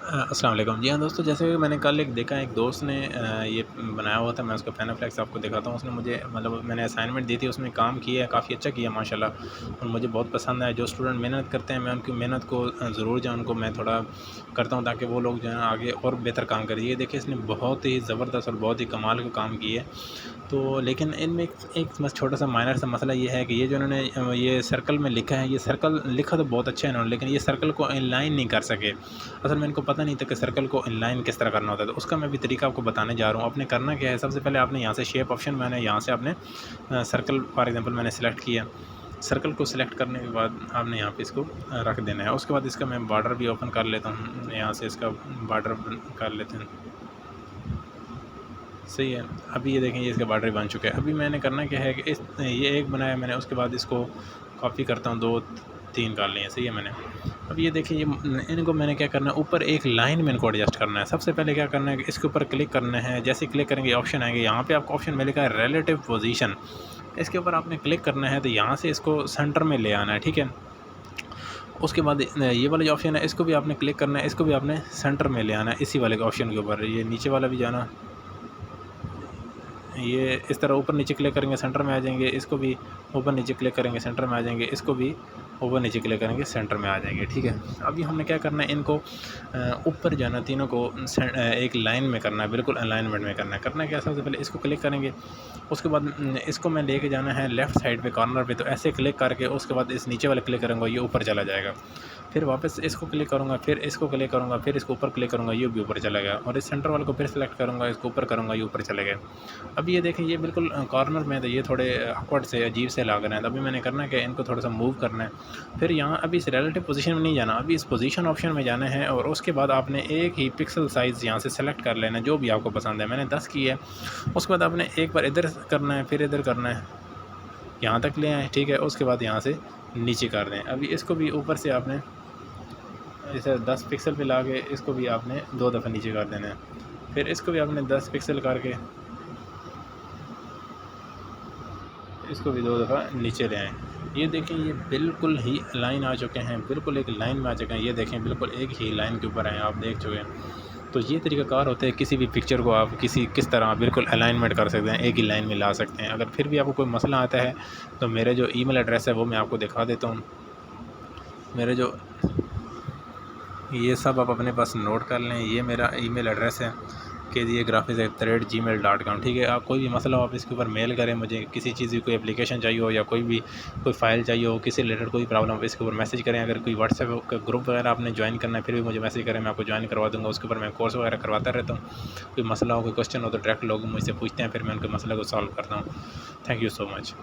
السلام علیکم. جی ہاں دوستو، جیسے کہ میں نے کل دیکھا ایک دوست نے یہ بنایا ہوا تھا. میں اس کا پینافلیکس آپ کو دکھاتا ہوں. اس نے مجھے میں نے اسائنمنٹ دی تھی، اس میں کام کیا ہے، کافی اچھا کیا ماشاء اللہ، اور مجھے بہت پسند ہے. جو اسٹوڈنٹ محنت کرتے ہیں میں ان کی محنت کو ضرور جو ہے ان کو میں تھوڑا کرتا ہوں تاکہ وہ لوگ جو ہے آگے اور بہتر کام کریں. یہ دیکھیں اس نے بہت ہی زبردست اور بہت ہی کمال کا کام کیا ہے. تو لیکن ان میں ایک بس چھوٹا سا مائنر سا مسئلہ یہ ہے کہ یہ جو انہوں نے یہ سرکل میں لکھا ہے، یہ سرکل لکھا تو بہت اچھا ہے انہوں نے، لیکن یہ سرکل کو ان لائن نہیں کر سکے. اصل میں ان کو پتہ نہیں تھا کہ سرکل کو ان لائن کس طرح کرنا ہوتا ہے. تو اس کا میں بھی طریقہ آپ کو بتانے جا رہا ہوں. آپ نے کرنا کیا ہے، سب سے پہلے آپ نے یہاں سے شیپ آپشن میں نے یہاں سے آپ نے سرکل فار ایگزامپل میں نے سلیکٹ کیا. سرکل کو سلیکٹ کرنے کے بعد آپ نے یہاں پہ اس کو رکھ دینا ہے. اس کے بعد اس کا میں بارڈر بھی اوپن کر لیتا ہوں. یہاں سے اس کا بارڈر کر لیتے ہیں. صحیح ہے. ابھی یہ دیکھیں یہ اس کا بارڈر بن چکا ہے. ابھی میں نے کرنا کیا ہے کہ یہ ایک بنایا میں نے، اس کے بعد اس کو کاپی کرتا ہوں، 2 3 کر لیے. صحیح ہے. میں نے اب یہ دیکھیں ان کو میں نے کیا کرنا ہے، اوپر ایک لائن میں ان کو ایڈجسٹ کرنا ہے. سب سے پہلے کیا کرنا ہے کہ اس کے اوپر کلک کرنا ہے. جیسے کلک کریں گے آپشن آئیں گے. یہاں پہ آپ کو آپشن ملے گا ریلیٹیو پوزیشن. اس کے اوپر آپ نے کلک کرنا ہے تو یہاں سے اس کو سینٹر میں لے آنا ہے. ٹھیک ہے. اس کے بعد یہ والا جو آپشن ہے اس کو بھی آپ نے کلک کرنا ہے. اس کو بھی آپ نے سینٹر میں لے آنا ہے اسی والے آپشن کے اوپر. یہ نیچے والا بھی جانا، یہ اس طرح اوپر نیچے کلک کریں گے سینٹر میں آ جائیں گے. اس کو بھی اوپر نیچے کلک کریں گے سینٹر میں آ جائیں گے. اس کو بھی اوپر نیچے کلک کریں گے سینٹر میں آ جائیں گے. ٹھیک ہے. ابھی ہم نے کیا کرنا ہے، ان کو اوپر جانا، تینوں کو ایک لائن میں کرنا ہے، بالکل الائنمنٹ میں کرنا ہے. کرنا کیا، سب سے پہلے اس کو کلک کریں گے. اس کے بعد اس کو میں لے کے جانا ہے لیفٹ سائڈ پہ کارنر پہ. تو ایسے کلک کر کے اس کے بعد اس نیچے والے کلک کروں گا، یہ اوپر چلا جائے گا. پھر واپس اس کو کلک کروں گا، پھر اس کو کلک کروں گا، پھر اس کو اوپر کلک کروں گا، یہ بھی اوپر چلا گیا. اور اس سینٹر والے کو پھر سلیکٹ کروں گا، اس کو اوپر کروں گا، یہ اوپر چلے گئے. اب یہ دیکھیں یہ بالکل کارنر میں تو یہ تھوڑے آکورڈ سے عجیب سے لگ رہے ہیں. تو ابھی میں نے کرنا ہے کہ ان کو تھوڑا سا موو کرنا ہے. پھر یہاں ابھی اس ریلیٹیو پوزیشن میں نہیں جانا، ابھی اس پوزیشن آپشن میں جانا ہے. اور اس کے بعد آپ نے ایک ہی پکسل سائز یہاں سے سلیکٹ کر لینا ہے جو بھی آپ کو پسند ہے. میں نے 10 کی ہے. اس کے بعد آپ نے ایک بار ادھر کرنا ہے، پھر ادھر کرنا ہے، یہاں تک لے آئیں. ٹھیک ہے. اس کے بعد یہاں سے نیچے کر دیں. ابھی اس کو بھی اوپر سے آپ نے اسے 10 پکسل پہ لا کے اس کو بھی آپ نے 2 دفعہ نیچے کر دینا ہے. پھر اس کو بھی آپ نے 10 پکسل کر کے اس کو بھی 2 دفعہ نیچے لے آئیں. یہ دیکھیں یہ بالکل ہی لائن آ چکے ہیں، بالکل ایک لائن میں آ چکے ہیں. یہ دیکھیں بالکل ایک ہی لائن کے اوپر ہیں، آپ دیکھ چکے ہیں. تو یہ طریقہ کار ہوتا ہے، کسی بھی پکچر کو آپ کس طرح بالکل الائنمنٹ کر سکتے ہیں، ایک ہی لائن میں لا سکتے ہیں. اگر پھر بھی آپ کو کوئی مسئلہ آتا ہے تو میرے جو ای میل ایڈریس ہے وہ میں آپ کو دکھا دیتا ہوں. میرے جو یہ سب آپ اپنے پاس نوٹ کر لیں. یہ میرا ای میل ایڈریس ہے کہ یہ graphics@gmail.com. ٹھیک ہے. آپ کوئی بھی مسئلہ ہو آپ اس کے اوپر میل کریں مجھے. کسی چیز کی کوئی اپلیکیشن چاہیے ہو یا کوئی فائل چاہیے ہو، کسی ریلیٹڈ کوئی پرابلم ہو، اس کے اوپر میسیج کریں. اگر کوئی واٹس ایپ کا گروپ وغیرہ آپ نے جوائن کرنا ہے پھر بھی مجھے میسیج کریں، میں آپ کو جوائن کروا دوں گا. اس کے اوپر میں کورس وغیرہ کرواتا رہتا ہوں. کوئی مسئلہ ہو، کوئی کوسچن ہو تو ڈائریکٹ لوگ مجھ سے پوچھتے ہیں، پھر میں ان کے مسئلے کو سالو کرتا ہوں. Thank you so much.